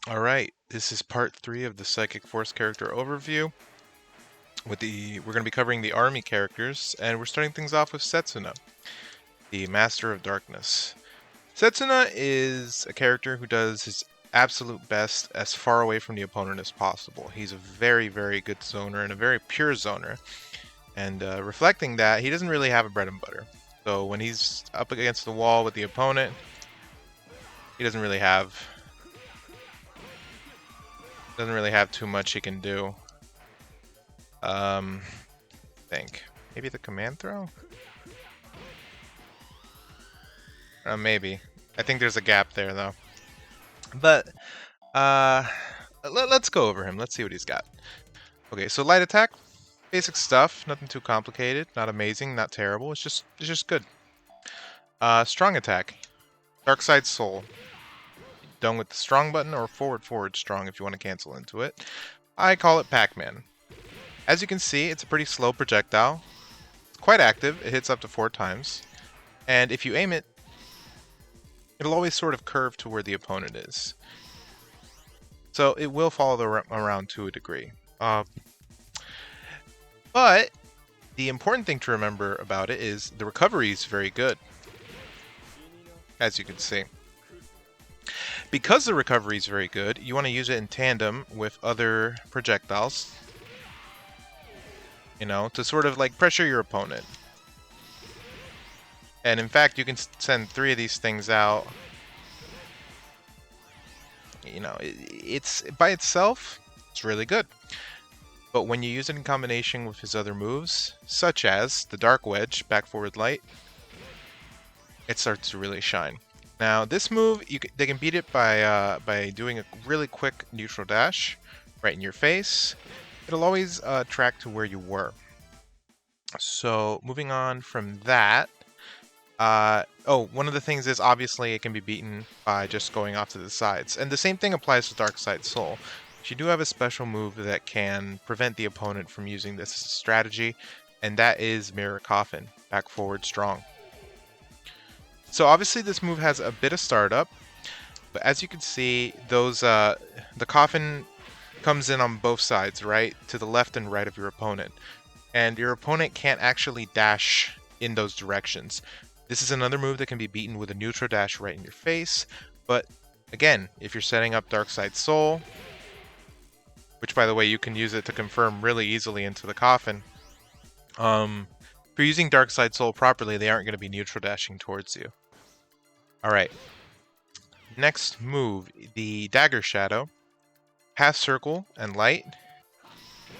Alright, this is part 3 of the Psychic Force character overview. We're going to be covering the army characters, and we're starting things off with Setsuna, the Master of Darkness. Setsuna is a character who does his absolute best as far away from the opponent as possible. He's a very, very good zoner and a very pure zoner. And reflecting that, he doesn't really have a bread and butter. So when he's up against the wall with the opponent, he doesn't really have too much he can do. Think maybe the command throw. Maybe. I think there's a gap there though. But let's go over him. Let's see what he's got. Okay, so light attack, basic stuff. Nothing too complicated. Not amazing. Not terrible. It's just good. Strong attack, Dark Side Soul. Done with the strong button or forward strong if you want to cancel into it. I call it Pac-Man. As you can see, it's a pretty slow projectile. It's quite active. It hits up to 4 times. And if you aim it, it'll always sort of curve to where the opponent is. So it will follow around to a degree. But the important thing to remember about it is the recovery is very good. As you can see. Because the recovery is very good, you want to use it in tandem with other projectiles. You know, to sort of like pressure your opponent. And in fact, you can send 3 of these things out. You know, it's by itself, it's really good. But when you use it in combination with his other moves, such as the Dark Wedge, back forward light, it starts to really shine. Now, this move, they can beat it by doing a really quick neutral dash right in your face. It'll always track to where you were. So, moving on from that, one of the things is obviously it can be beaten by just going off to the sides. And the same thing applies to Dark Side Soul. You do have a special move that can prevent the opponent from using this as a strategy, and that is Mirror Coffin, back forward strong. So obviously this move has a bit of startup, but as you can see, the coffin comes in on both sides, right? To the left and right of your opponent. And your opponent can't actually dash in those directions. This is another move that can be beaten with a neutral dash right in your face, but again, if you're setting up Dark Side Soul, which by the way, you can use it to confirm really easily into the coffin, if you're using Dark Side Soul properly, they aren't going to be neutral dashing towards you. Alright, next move, the Dagger Shadow, half circle and light.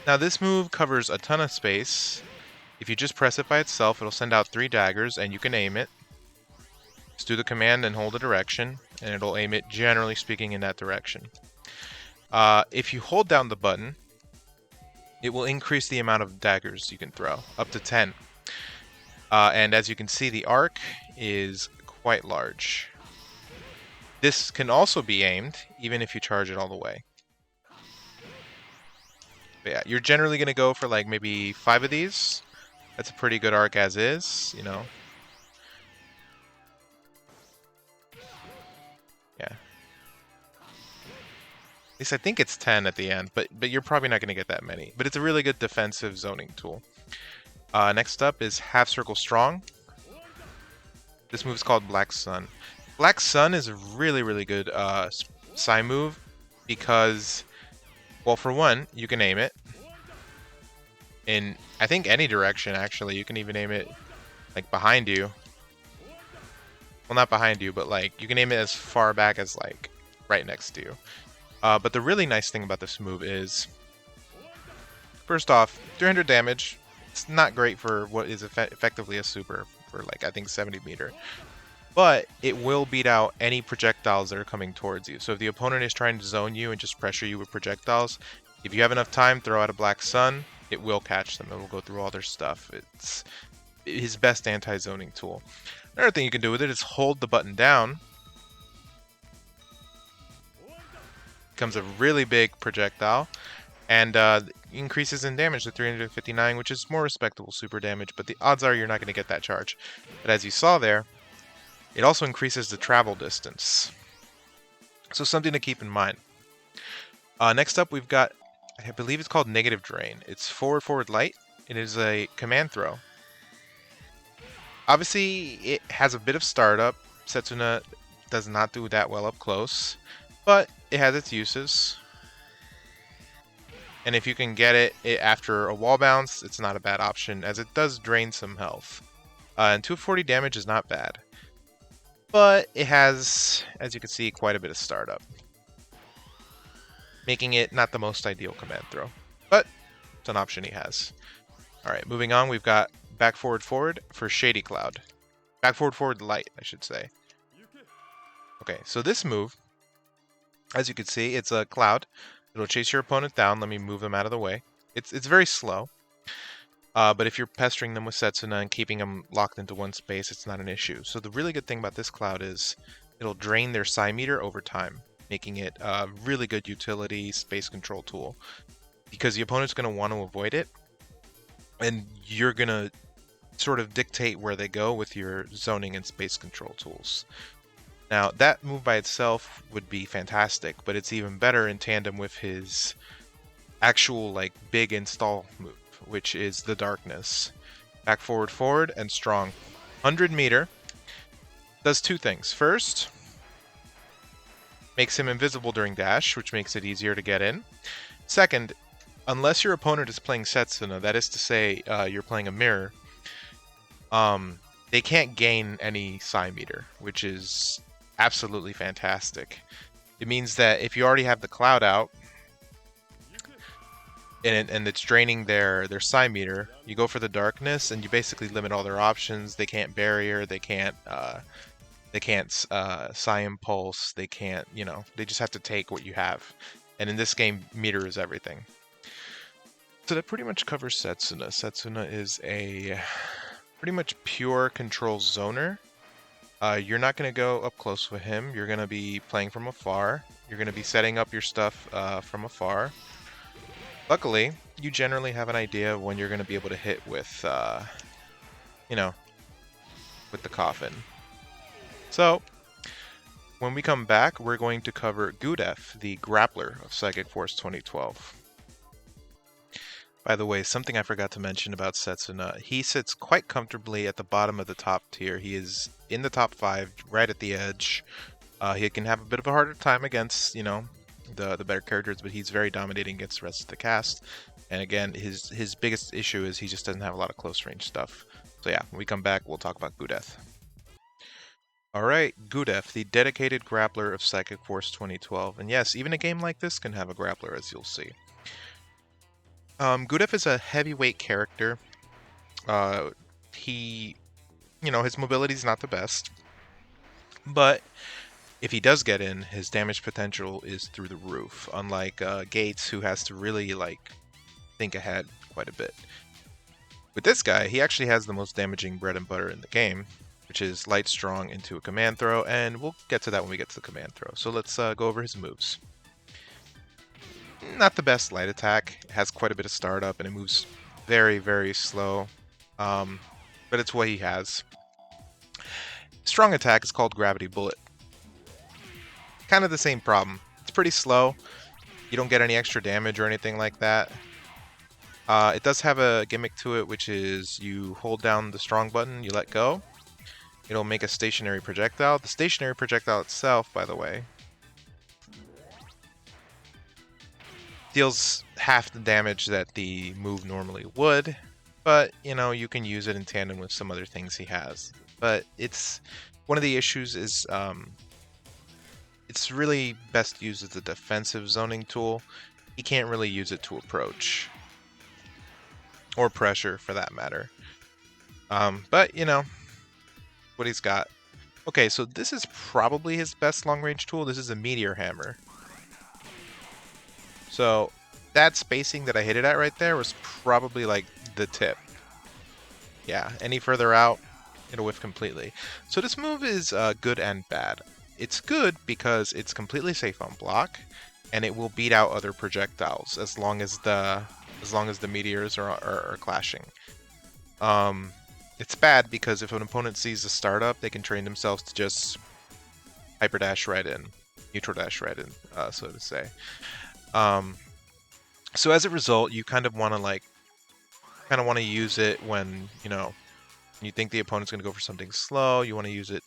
Now this move covers a ton of space. If you just press it by itself, it'll send out 3 daggers and you can aim it. Just do the command and hold a direction, and it'll aim it, generally speaking, in that direction. If you hold down the button, it will increase the amount of daggers you can throw, up to 10. And as you can see, the arc is quite large. This can also be aimed, even if you charge it all the way. But yeah, you're generally going to go for like maybe 5 of these. That's a pretty good arc as is, you know. Yeah. At least I think it's 10 at the end, but you're probably not going to get that many. But it's a really good defensive zoning tool. Next up is Half Circle Strong. This move is called Black Sun. Black Sun is a really, really good Psy move because, well, for one, you can aim it in, I think, any direction, actually. You can even aim it, like, behind you. Well, not behind you, but, like, you can aim it as far back as, like, right next to you. But the really nice thing about this move is, first off, 300 damage. It's not great for what is effectively a super for, like, I think 70 meter. But it will beat out any projectiles that are coming towards you. So if the opponent is trying to zone you and just pressure you with projectiles, if you have enough time, throw out a Black Sun. It will catch them. It will go through all their stuff. It's his best anti-zoning tool. Another thing you can do with it is hold the button down. Becomes a really big projectile. And increases in damage to 359, which is more respectable super damage. But the odds are you're not going to get that charge. But as you saw there, it also increases the travel distance. So something to keep in mind. Next up, we've got, I believe it's called Negative Drain. It's forward light. It is a command throw. Obviously, it has a bit of startup. Setsuna does not do that well up close, but it has its uses. And if you can get it after a wall bounce, it's not a bad option, as it does drain some health. And 240 damage is not bad. But it has, as you can see, quite a bit of startup, making it not the most ideal command throw. But it's an option he has. Alright, moving on, we've got back forward for Shady Cloud. Back forward light, I should say. Okay, so this move, as you can see, it's a cloud. It'll chase your opponent down. Let me move them out of the way. It's very slow. But if you're pestering them with Setsuna and keeping them locked into one space, it's not an issue. So the really good thing about this cloud is it'll drain their psi meter over time, making it a really good utility space control tool. Because the opponent's going to want to avoid it, and you're going to sort of dictate where they go with your zoning and space control tools. Now, that move by itself would be fantastic, but it's even better in tandem with his actual, like, big install move, which is the Darkness. Back forward, and strong. 100 meter. Does two things. First, makes him invisible during dash, which makes it easier to get in. Second, unless your opponent is playing Setsuna, that is to say, you're playing a mirror, they can't gain any psi meter, which is absolutely fantastic. It means that if you already have the cloud out, and it's draining their psi meter, you go for the Darkness, and you basically limit all their options. They can't barrier, they can't psi impulse, they can't, they just have to take what you have. And in this game, meter is everything. So that pretty much covers Setsuna. Setsuna is a pretty much pure control zoner. You're not going to go up close with him. You're going to be playing from afar. You're going to be setting up your stuff from afar. Luckily, you generally have an idea of when you're going to be able to hit with, with the coffin. So, when we come back, we're going to cover Gudeath, the grappler of Psychic Force 2012. By the way, something I forgot to mention about Setsuna, he sits quite comfortably at the bottom of the top tier. He is in the top 5, right at the edge. He can have a bit of a harder time against, the better characters, but he's very dominating against the rest of the cast. And again, his biggest issue is he just doesn't have a lot of close range stuff. So yeah, when we come back, we'll talk about Gudeath. Alright, Gudeath, the dedicated grappler of Psychic Force 2012. And yes, even a game like this can have a grappler, as you'll see. Gudeath is a heavyweight character. His mobility is not the best. But if he does get in, his damage potential is through the roof, unlike Gates, who has to really, think ahead quite a bit. With this guy, he actually has the most damaging bread and butter in the game, which is light strong into a command throw, and we'll get to that when we get to the command throw. So let's go over his moves. Not the best light attack. It has quite a bit of startup, and it moves very, very slow, but it's what he has. Strong attack is called Gravity Bullet. Kind of the same problem. It's pretty slow. You don't get any extra damage or anything like that. It does have a gimmick to it, which is you hold down the strong button, you let go. It'll make a stationary projectile. The stationary projectile itself, by the way, deals half the damage that the move normally would, but, you can use it in tandem with some other things he has. But it's one of the issues is it's really best used as a defensive zoning tool. You can't really use it to approach. Or pressure, for that matter. But, what he's got. Okay, so this is probably his best long-range tool. This is a Meteor Hammer. So, that spacing that I hit it at right there was probably, the tip. Yeah, any further out, it'll whiff completely. So this move is good and bad. It's good because it's completely safe on block, and it will beat out other projectiles as long as the meteors are clashing. It's bad because if an opponent sees the startup, they can train themselves to just hyper dash right in, neutral dash right in, so to say. So as a result, you kind of want to use it when, you think the opponent's going to go for something slow. You want to use it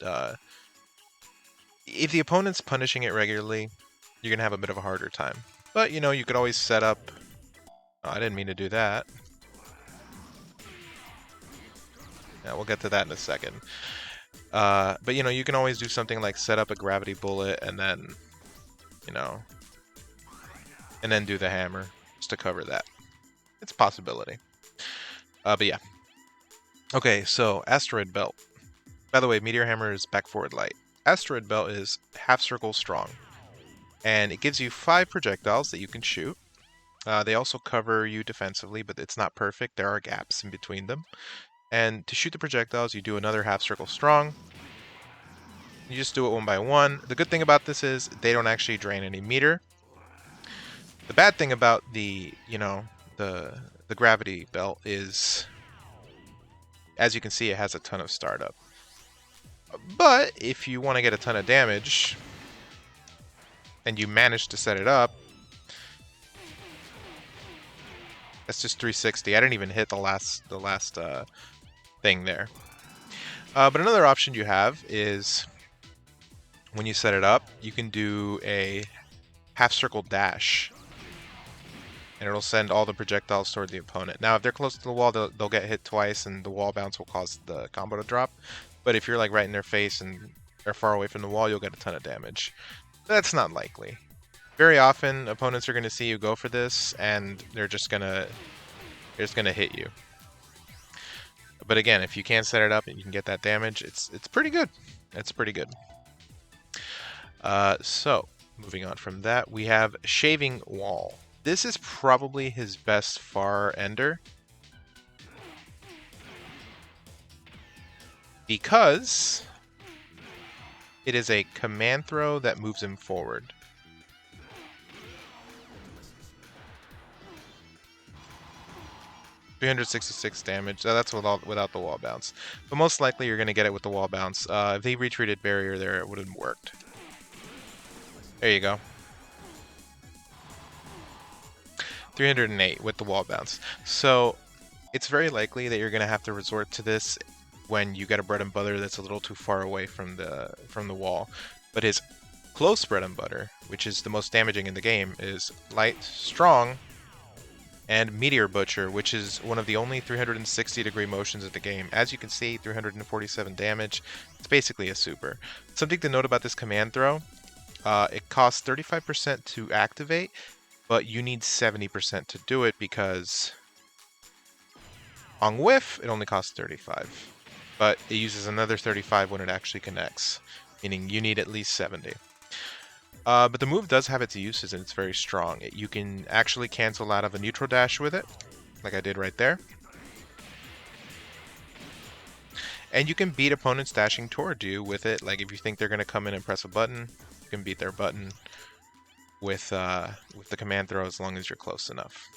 if the opponent's punishing it regularly, you're going to have a bit of a harder time. But, you could always set up... Oh, I didn't mean to do that. Yeah, we'll get to that in a second. But, you can always do something like set up a gravity bullet and then, and then do the hammer just to cover that. It's a possibility. But yeah. Okay, so Asteroid Belt. By the way, Meteor Hammer is back forward light. Asteroid Belt is half circle strong. And it gives you 5 projectiles that you can shoot. They also cover you defensively, but it's not perfect. There are gaps in between them. And to shoot the projectiles, you do another half circle strong. You just do it one by one. The good thing about this is they don't actually drain any meter. The bad thing about the gravity belt is, as you can see, it has a ton of startup. But if you want to get a ton of damage, and you manage to set it up, that's just 360. I didn't even hit the last thing there. But another option you have is, when you set it up, you can do a half circle dash, and it'll send all the projectiles toward the opponent. Now, if they're close to the wall, they'll get hit twice, and the wall bounce will cause the combo to drop. But if you're like right in their face and they're far away from the wall, you'll get a ton of damage. That's not likely. Very often, opponents are going to see you go for this, and they're just gonna hit you. But again, if you can set it up and you can get that damage, it's pretty good. It's pretty good. So, moving on from that, we have Shaving Wall. This is probably his best far ender, because it is a command throw that moves him forward. $366 damage. That's without the wall bounce. But most likely you're going to get it with the wall bounce. If they retreated barrier there, it would have worked. There you go. 308 with the wall bounce. So it's very likely that you're going to have to resort to this when you get a bread and butter that's a little too far away from the wall. But his close bread and butter, which is the most damaging in the game, is light, strong, and Meteor Butcher, which is one of the only 360-degree motions in the game. As you can see, 347 damage. It's basically a super. Something to note about this command throw, it costs 35% to activate, but you need 70% to do it, because on whiff, it only costs 35. But it uses another 35 when it actually connects, meaning you need at least 70. But the move does have its uses, and it's very strong. You can actually cancel out of a neutral dash with it, like I did right there. And you can beat opponents dashing toward you with it. Like if you think they're going to come in and press a button, you can beat their button with the command throw as long as you're close enough.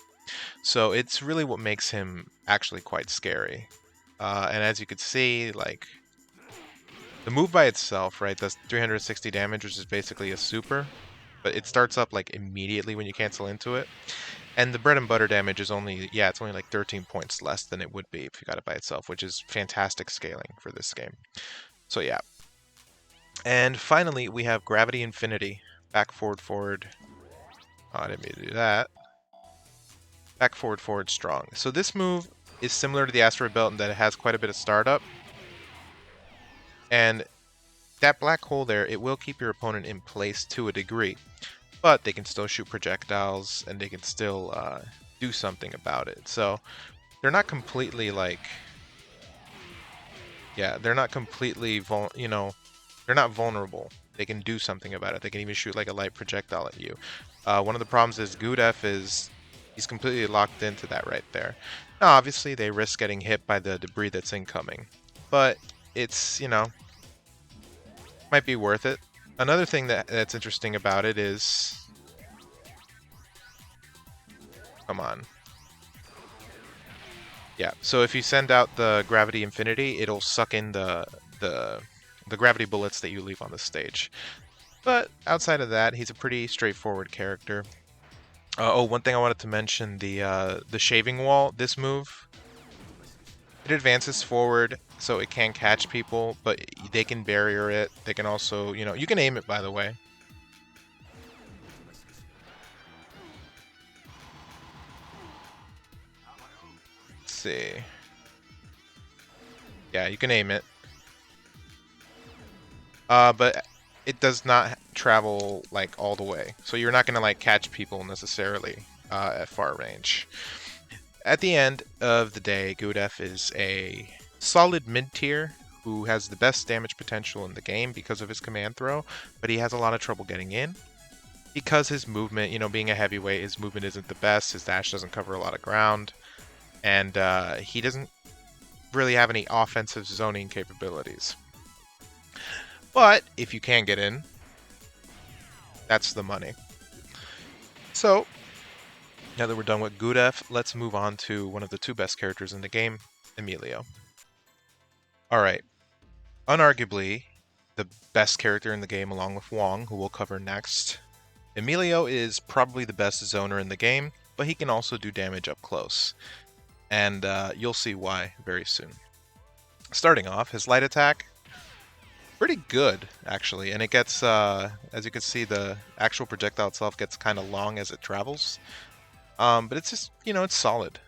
So it's really what makes him actually quite scary. And as you can see, like, the move by itself, right, does 360 damage, which is basically a super, but it starts up like immediately when you cancel into it. And the bread and butter damage is only, it's only like 13 points less than it would be if you got it by itself, which is fantastic scaling for this game. So yeah. And finally, we have Gravity Infinity. Back, forward, forward. Oh, I didn't mean to do that. Back, forward, forward, strong. So this move is similar to the Asteroid Belt in that it has quite a bit of startup. And that black hole there, it will keep your opponent in place to a degree. But they can still shoot projectiles, and they can still do something about it. So they're not completely like... Yeah, they're not completely, they're not vulnerable. They can do something about it. They can even shoot like a light projectile at you. One of the problems is Gudeath he's completely locked into that right there. Now, obviously, they risk getting hit by the debris that's incoming. But it's, might be worth it. Another thing that's interesting about it is... Come on. Yeah, so if you send out the Gravity Infinity, it'll suck in the gravity bullets that you leave on the stage. But outside of that, he's a pretty straightforward character. Oh, one thing I wanted to mention, the shaving wall, this move, it advances forward so it can catch people, but they can barrier it. They can also, you can aim it, by the way. Let's see. Yeah, you can aim it. But it does not travel like all the way, so you're not gonna like catch people necessarily at far range. At the end of the day, Gudeath is a solid mid-tier who has the best damage potential in the game because of his command throw, but he has a lot of trouble getting in because his movement, being a heavyweight, his movement isn't the best. His dash doesn't cover a lot of ground, and he doesn't really have any offensive zoning capabilities. But if you can get in, that's the money. So, now that we're done with Gudeath, let's move on to one of the two best characters in the game, Emilio. Alright, unarguably the best character in the game along with Wong, who we'll cover next. Emilio is probably the best zoner in the game, but he can also do damage up close. And you'll see why very soon. Starting off, his light attack, pretty good, actually. And it gets, as you can see, the actual projectile itself gets kind of long as it travels. But it's just, it's solid.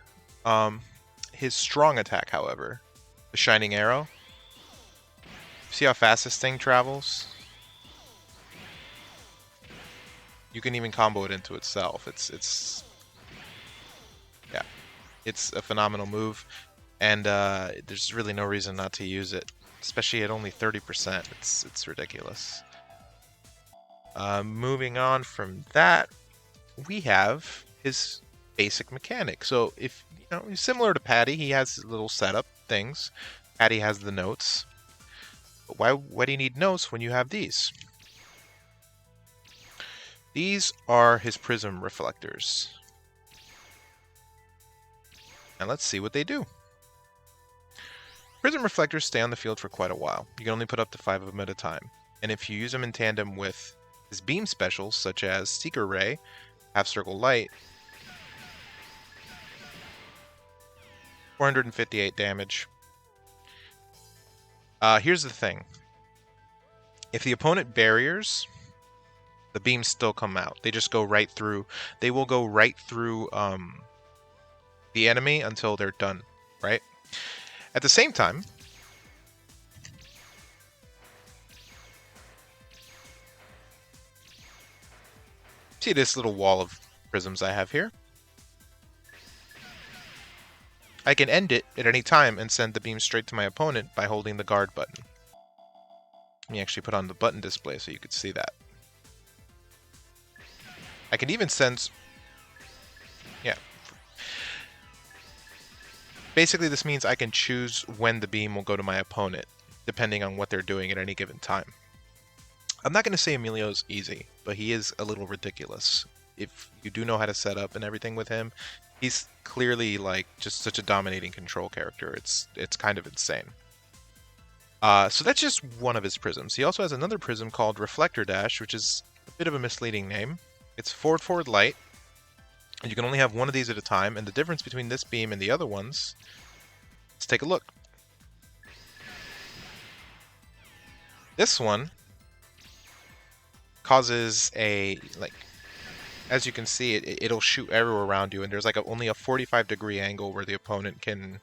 His strong attack, however, the Shining Arrow. See how fast this thing travels? You can even combo it into itself. Yeah, it's a phenomenal move, and there's really no reason not to use it, especially at only 30%. It's ridiculous. Moving on from that, we have his basic mechanic. So if he's similar to Patty, he has little setup things. Patty has the notes. But why do you need notes when you have these? These are his prism reflectors. And let's see what they do. Prism reflectors stay on the field for quite a while. You can only put up to 5 of them at a time. And if you use them in tandem with his beam specials, such as Seeker Ray, Half Circle Light, 458 damage. Here's the thing. If the opponent barriers, the beams still come out. They just go right through. They will go right through the enemy until they're done, right? At the same time, see this little wall of prisms I have here? I can end it at any time and send the beam straight to my opponent by holding the guard button. Let me actually put on the button display so you could see that. I can even send... Yeah. Basically, this means I can choose when the beam will go to my opponent, depending on what they're doing at any given time. I'm not going to say Emilio's easy, but he is a little ridiculous. If you do know how to set up and everything with him, he's clearly like just such a dominating control character. It's kind of insane. So that's just one of his prisms. He also has another prism called Reflector Dash, which is a bit of a misleading name. It's forward light. And you can only have one of these at a time, and the difference between this beam and the other ones, let's take a look. This one causes a, like, as you can see, it'll shoot everywhere around you, and there's like only a 45-degree angle where the opponent can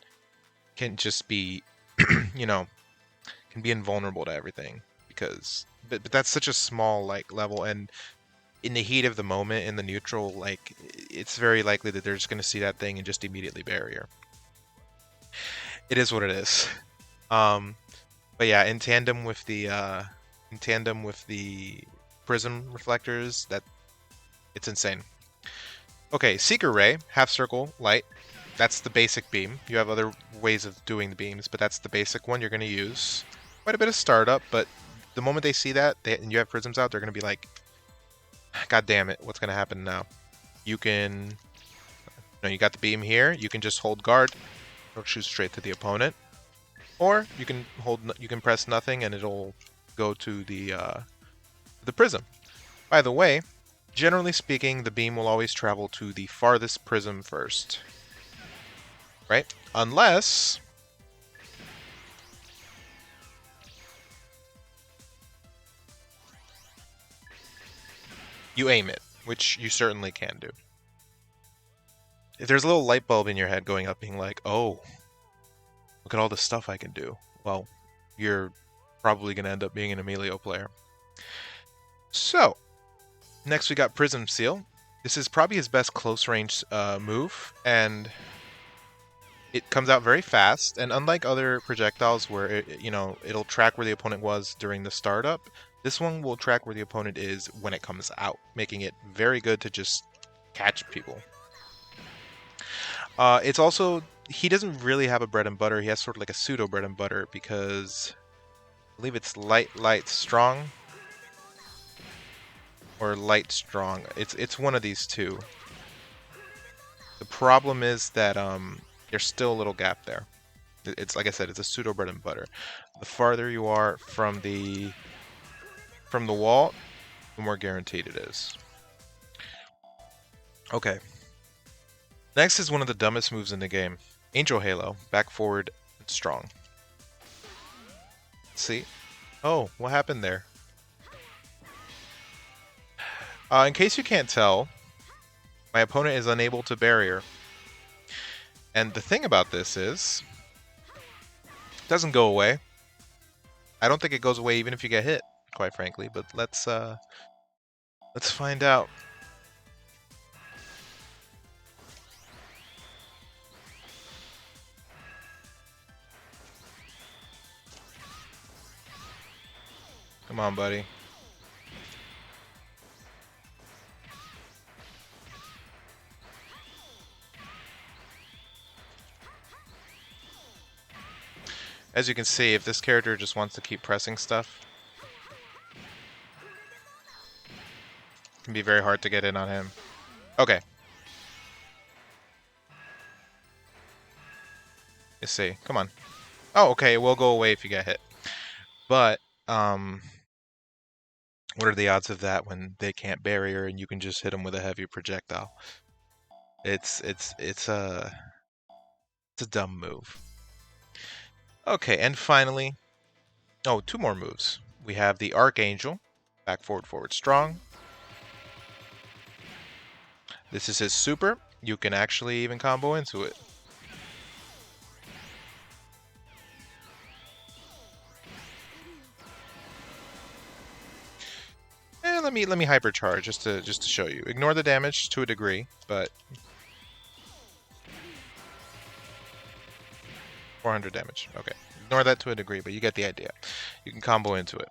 just be, can be invulnerable to everything, because but that's such a small like level, and in the heat of the moment in the neutral, like, it's very likely that they're just going to see that thing and just immediately barrier. It is what it is. But yeah, in tandem with the prism reflectors, it's insane. Okay, Seeker Ray, Half Circle Light. That's the basic beam. You have other ways of doing the beams, but that's the basic one you're going to use. Quite a bit of startup, but the moment they see that and you have prisms out, they're going to be like, God damn it, what's going to happen now? You can... you got the beam here. You can just hold guard. It'll shoot straight to the opponent. Or you can press nothing and it'll go to the prism. By the way, Generally speaking, the beam will always travel to the farthest prism first, right? Unless you aim it, which you certainly can do. If there's a little light bulb in your head going up being like, oh, look at all the stuff I can do, well, you're probably going to end up being an Emilio player. So, next we got Prism Seal. This is probably his best close range move, and it comes out very fast. And unlike other projectiles where it'll track where the opponent was during the startup, this one will track where the opponent is when it comes out, making it very good to just catch people. It's also, he doesn't really have a bread and butter. He has sort of like a pseudo bread and butter because I believe it's light, strong, or light, strong. It's one of these two. The problem is that there's still a little gap there. It's like I said, it's a pseudo bread and butter. The farther you are from the wall, the more guaranteed it is. Okay. Next is one of the dumbest moves in the game. Angel Halo, back, forward, and strong. See? Oh, what happened there? In case you can't tell, my opponent is unable to barrier. And the thing about this is, it doesn't go away. I don't think it goes away even if you get hit, quite frankly, but let's find out. Come on, buddy. As you can see, if this character just wants to keep pressing stuff, it can be very hard to get in on him. Okay. Let's see. Come on. Oh, okay, it will go away if you get hit. But, what are the odds of that when they can't barrier and you can just hit them with a heavy projectile? It's a dumb move. Okay, and finally, oh, two more moves. We have the Archangel, back, forward, forward, strong. This is his super. You can actually even combo into it. And let me hypercharge just to show you. Ignore the damage to a degree, but 400 damage. Okay, ignore that to a degree, but you get the idea. You can combo into it,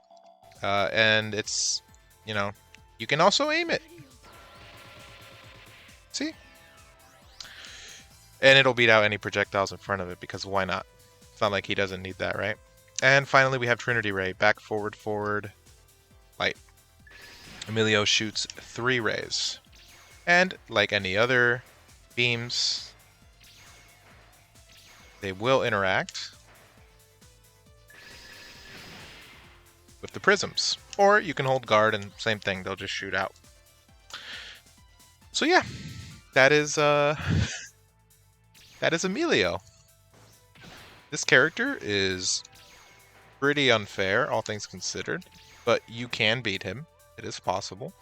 and it's, you can also aim it. See? And it'll beat out any projectiles in front of it, because why not? It's not like he doesn't need that, right? And finally, we have Trinity Ray. Back, forward, forward, light. Emilio shoots 3 rays. And like any other beams, they will interact with the prisms. Or you can hold guard and same thing, they'll just shoot out. So yeah, that is Emilio. This character is pretty unfair, all things considered, but you can beat him. It is possible.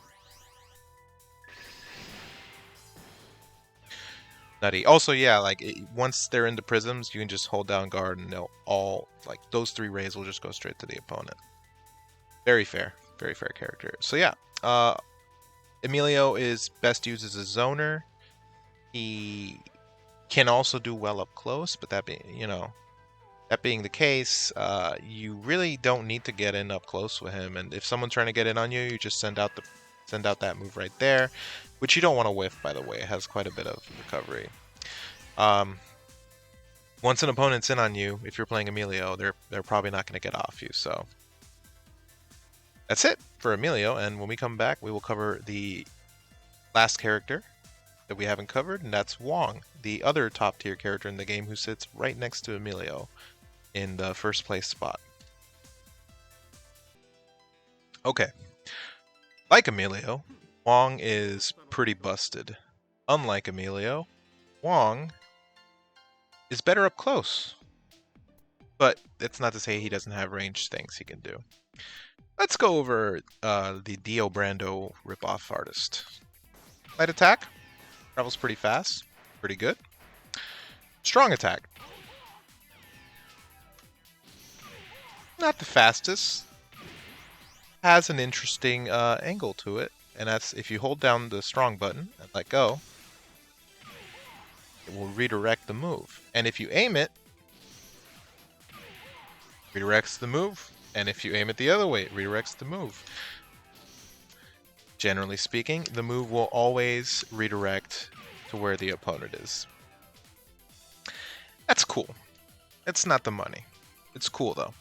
Nutty. Also, yeah, like once they're into prisms, you can just hold down guard and they'll all, like, those 3 rays will just go straight to the opponent. Very fair character. So yeah, Emilio is best used as a zoner. He can also do well up close, but that being the case, you really don't need to get in up close with him. And if someone's trying to get in on you, you just send out that move right there, which you don't want to whiff, by the way. It has quite a bit of recovery. Once an opponent's in on you, if you're playing Emilio, they're probably not going to get off you. So that's it for Emilio, and when we come back, we will cover the last character that we haven't covered, and that's Wong, the other top tier character in the game who sits right next to Emilio in the first place spot. Okay. Like Emilio, Wong is pretty busted. Unlike Emilio, Wong is better up close. But it's not to say he doesn't have ranged things he can do. Let's go over the Dio Brando ripoff artist. Light attack, travels pretty fast, pretty good. Strong attack, not the fastest, has an interesting angle to it, and that's if you hold down the strong button and let go, it will redirect the move. And if you aim it, redirects the move. And if you aim it the other way, it redirects the move. Generally speaking, the move will always redirect to where the opponent is. That's cool. It's not the money. It's cool though.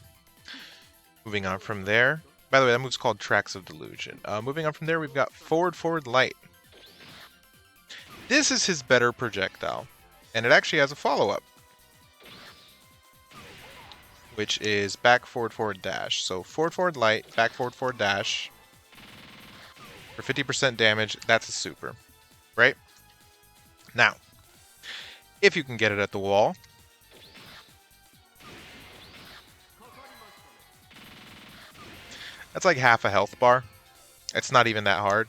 Moving on from there. By the way, that move's called Tracks of Delusion. Moving on from there, we've got Forward Light. This is his better projectile. And it actually has a follow-up, which is back, forward, dash. So forward, light, back, forward, dash. For 50% damage, that's a super, right? Now, if you can get it at the wall, that's like half a health bar. It's not even that hard.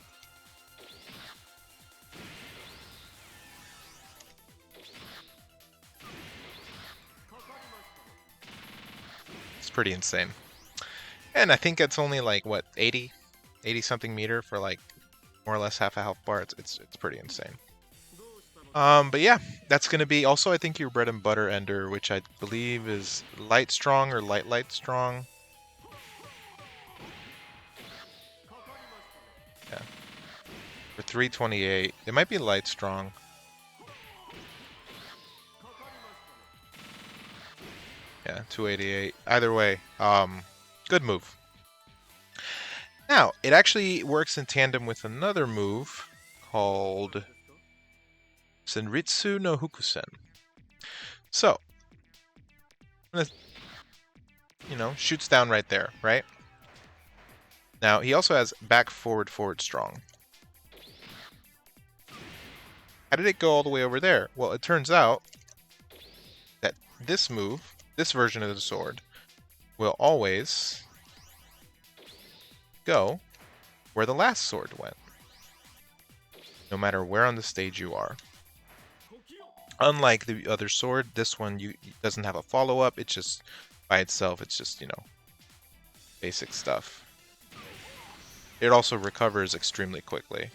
It's pretty insane. And I think it's only like, what, 80 something meter for like more or less half a health bar. It's pretty insane. But yeah, that's going to be also, I think, your bread and butter ender, which I believe is light strong or light strong. Yeah. For 328, it might be light strong. Yeah, 288. Either way, good move. Now, it actually works in tandem with another move called Senritsu no Hukusen. So, shoots down right there, right? Now, he also has back, forward strong. How did it go all the way over there? Well, it turns out that this move, this version of the sword, will always go where the last sword went, no matter where on the stage you are. Unlike the other sword, this one doesn't have a follow-up. It's just by itself. It's just, basic stuff. It also recovers extremely quickly.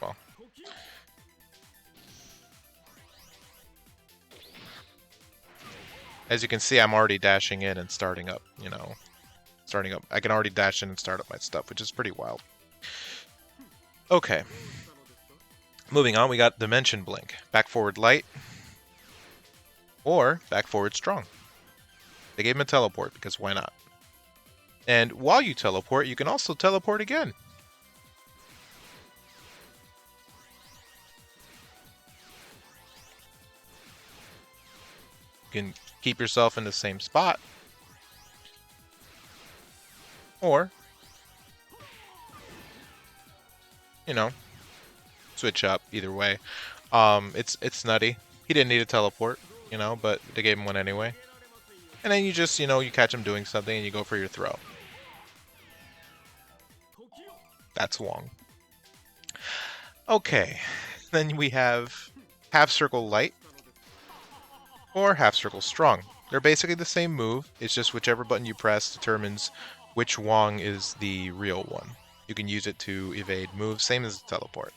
Well, as you can see, I'm already dashing in and starting up, starting up. I can already dash in and start up my stuff, which is pretty wild. Okay. Moving on, we got Dimension Blink. Back, forward, light. Or back, forward, strong. They gave him a teleport, because why not? And while you teleport, you can also teleport again. You can keep yourself in the same spot. Or, switch up either way. It's nutty. He didn't need a teleport, but they gave him one anyway. And then you just, you catch him doing something and you go for your throw. That's Wong. Okay, then we have half circle light or half circle strong. They're basically the same move. It's just whichever button you press determines which Wong is the real one. You can use it to evade moves, same as the teleport.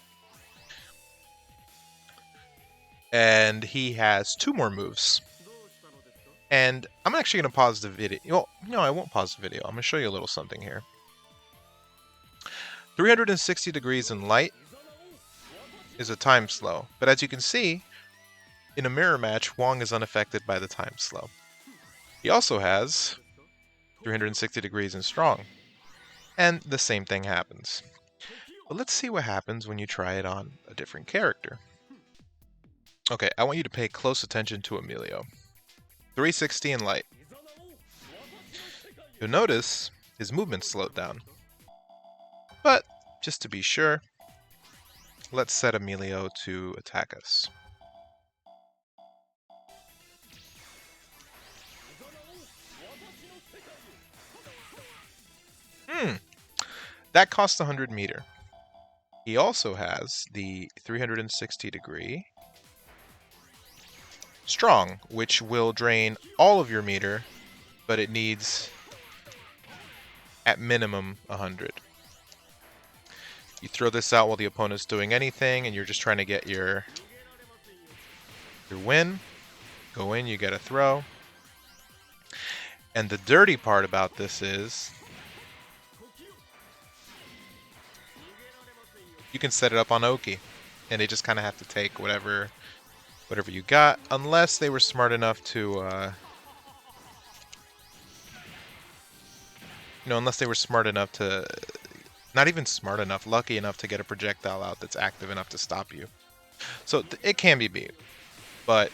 And he has 2 more moves. And I'm actually going to pause the video. Well, no, I won't pause the video. I'm going to show you a little something here. 360 degrees in light is a time slow. But as you can see, in a mirror match, Wong is unaffected by the time slow. He also has 360 degrees in strong. And the same thing happens. But let's see what happens when you try it on a different character. Okay, I want you to pay close attention to Emilio. 360 in light. You'll notice his movement slowed down. But, just to be sure, let's set Emilio to attack us. That costs 100 meter. He also has the 360 degree strong, which will drain all of your meter, but it needs at minimum 100. You throw this out while the opponent's doing anything, and you're just trying to get your win. Go in, you get a throw. And the dirty part about this is you can set it up on Oki, and they just kind of have to take whatever you got, unless they were smart enough to, unless they were smart enough to, not even smart enough, lucky enough to get a projectile out that's active enough to stop you. So it can be beat, but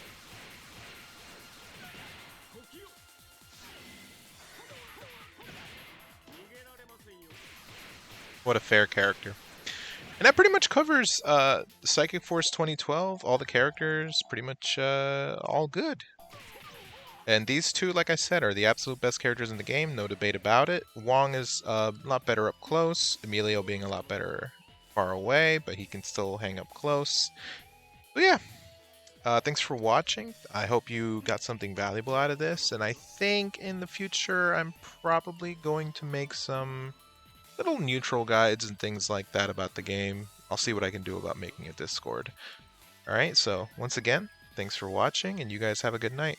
what a fair character. And that pretty much covers Psychic Force 2012, all the characters, pretty much all good. And these two, like I said, are the absolute best characters in the game, no debate about it. Wong is a lot better up close, Emilio being a lot better far away, but he can still hang up close. But yeah, thanks for watching. I hope you got something valuable out of this, and I think in the future I'm probably going to make some little neutral guides and things like that about the game. I'll see what I can do about making a Discord. Alright, so once again, thanks for watching, and you guys have a good night.